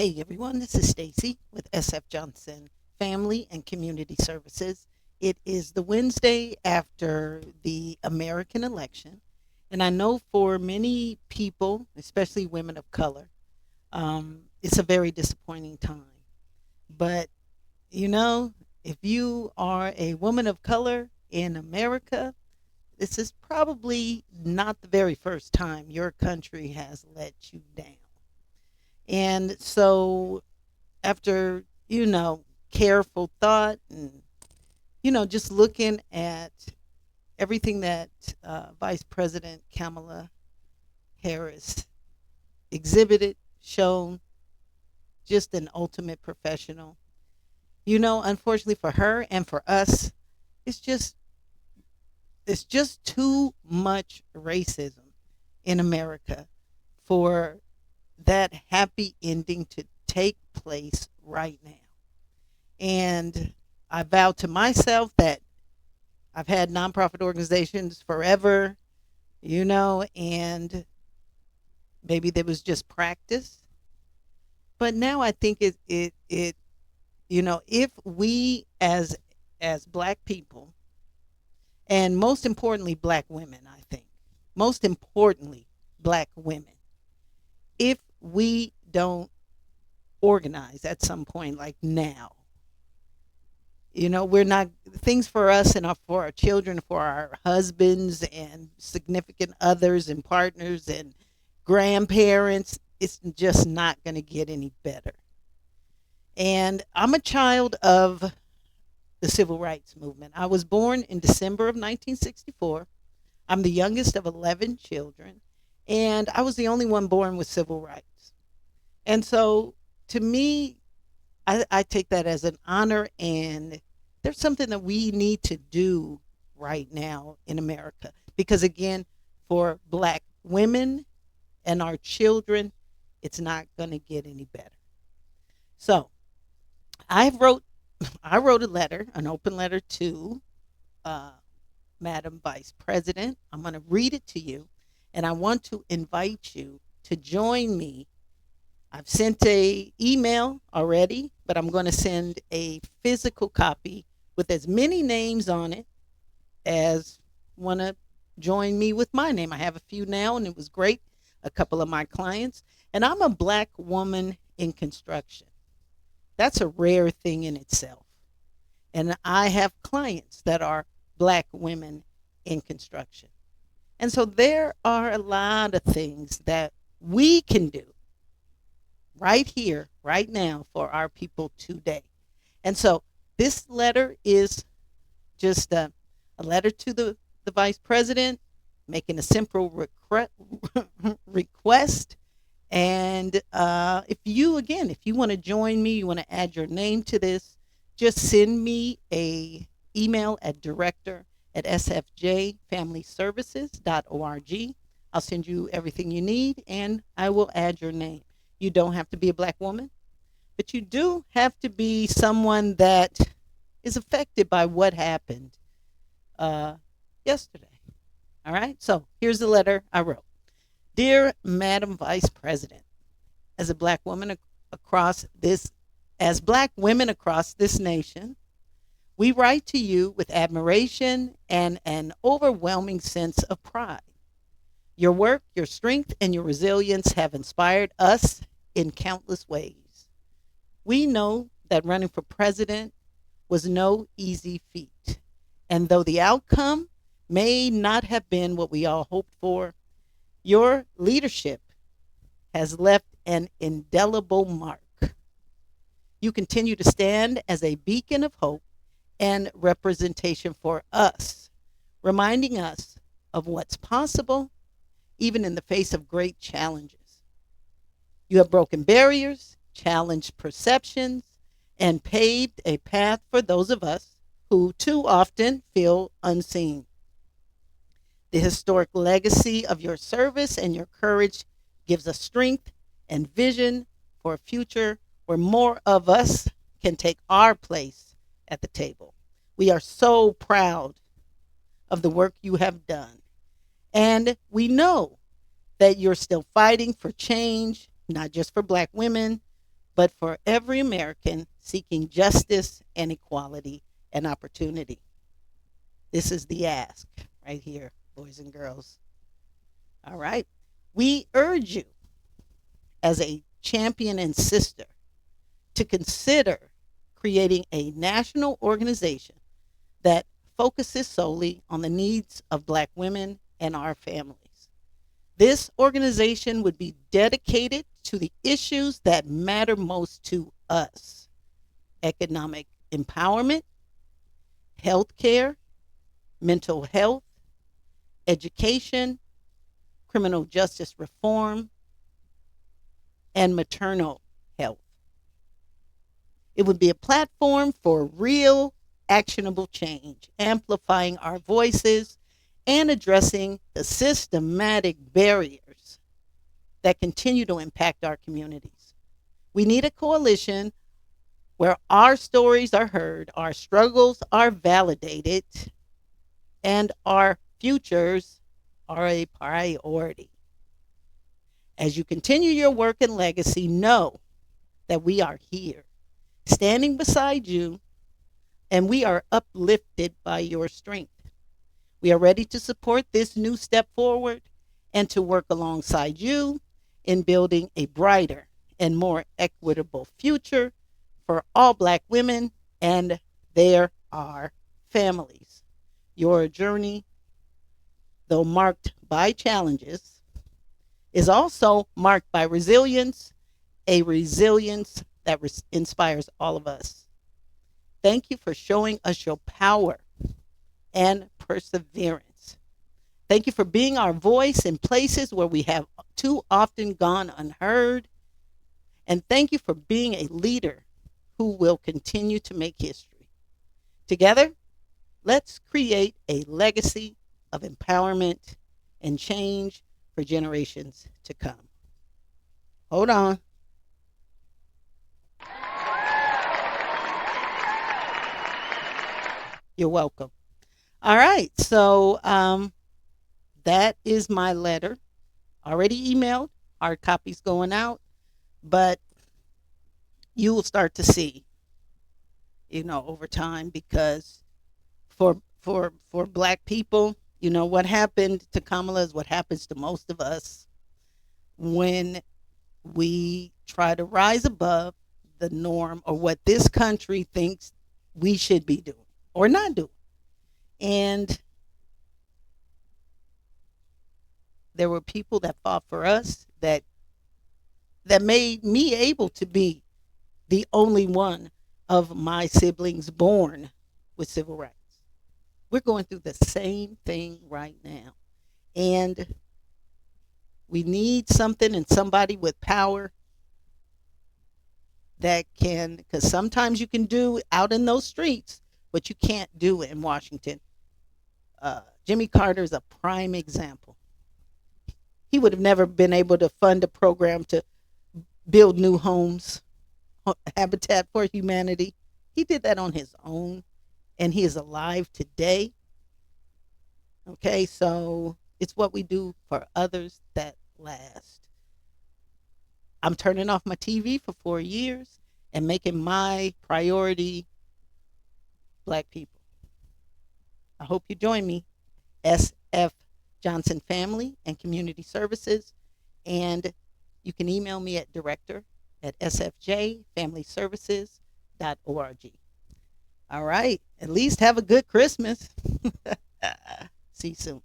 Hey everyone, this is Stacy with SF Johnson Family and Community Services. It is the Wednesday after the American election, and I know for many people, especially women of color, it's a very disappointing time. But if you are a woman of color in America, this is probably not the very first time your country has let you down. And so after careful thought and just looking at everything that Vice President Kamala Harris exhibited, shown, just an ultimate professional. Unfortunately for her and for us, it's just it's just too much racism in America for that happy ending to take place right now. And I vowed to myself that I've had nonprofit organizations forever, and maybe there was just practice. But now I think if we as black people, and most importantly black women, I think, most importantly black women, if we don't organize at some point like now, we're not things for us and for our children, for our husbands and significant others and partners and grandparents. It's just not going to get any better. And I'm a child of the civil rights movement. I was born in December of 1964. I'm the youngest of 11 children, and I was the only one born with civil rights. And so to me, I take that as an honor, and there's something that we need to do right now in America. Because again, for black women and our children, it's not going to get any better. So I wrote, I wrote a letter, an open letter to uh, Madam Vice President. I'm going to read it to you, and I want to invite you to join me. I've sent a email already, but I'm going to send a physical copy with as many names on it as want to join me with my name. I have a few now, and it was great. A couple of my clients, and I'm a black woman in construction. That's a rare thing in itself. And I have clients that are black women in construction. And so there are a lot of things that we can do right here, right now for our people today. And so this letter is just a letter to the vice president, making a simple request. And if you want to join me, you want to add your name to this, just send me a email at director at sfjfamilyservices.org. I'll send you everything you need, and I will add your name. You don't have to be a black woman, but you do have to be someone that is affected by what happened uh, yesterday. All right. So here's the letter I wrote. Dear Madam Vice President, as a black woman across this, as black women across this nation, we write to you with admiration and an overwhelming sense of pride. Your work, your strength, and your resilience have inspired us in countless ways. We know that running for president was no easy feat. And though the outcome may not have been what we all hoped for, your leadership has left an indelible mark. You continue to stand as a beacon of hope and representation for us, reminding us of what's possible even in the face of great challenges. You have broken barriers, challenged perceptions, and paved a path for those of us who too often feel unseen. The historic legacy of your service and your courage gives us strength and vision for a future where more of us can take our place at the table. We are so proud of the work you have done. And we know that you're still fighting for change, not just for black women, but for every American seeking justice and equality and opportunity. This is the ask right here, boys and girls. All right. We urge you as a champion and sister to consider creating a national organization that focuses solely on the needs of Black women and our families. This organization would be dedicated to the issues that matter most to us: economic empowerment, health care, mental health, education, criminal justice reform, and maternal health. It would be a platform for real, actionable change, amplifying our voices and addressing the systematic barriers that continue to impact our communities. We need a coalition where our stories are heard, our struggles are validated, and our futures are a priority. As you continue your work and legacy, know that we are here, standing beside you, and we are uplifted by your strength. We are ready to support this new step forward and to work alongside you in building a brighter and more equitable future for all Black women and their our families. Your journey, though marked by challenges, is also marked by resilience, a resilience that inspires all of us. Thank you for showing us your power and perseverance. Thank you for being our voice in places where we have too often gone unheard. And thank you for being a leader who will continue to make history. Together, let's create a legacy of empowerment and change for generations to come. Hold on. You're welcome. All right. So that is my letter. Already emailed. Hard copies going out. But you will start to see, over time, because for Black people, what happened to Kamala is what happens to most of us when we try to rise above the norm or what this country thinks we should be doing or not doing. And there were people that fought for us that made me able to be the only one of my siblings born with civil rights. We're going through the same thing right now. And we need something and somebody with power that can, because sometimes you can do out in those streets, but you can't do it in Washington. Jimmy Carter is a prime example. He would have never been able to fund a program to build new homes, Habitat for Humanity. He did that on his own, and he is alive today. Okay, so it's what we do for others that last. I'm turning off my TV for 4 years and making my priority Black people. I hope you join me. SF Johnson Family and Community Services. And you can email me at director@sfjfamilyservices.org. All right. At least have a good Christmas. See you soon.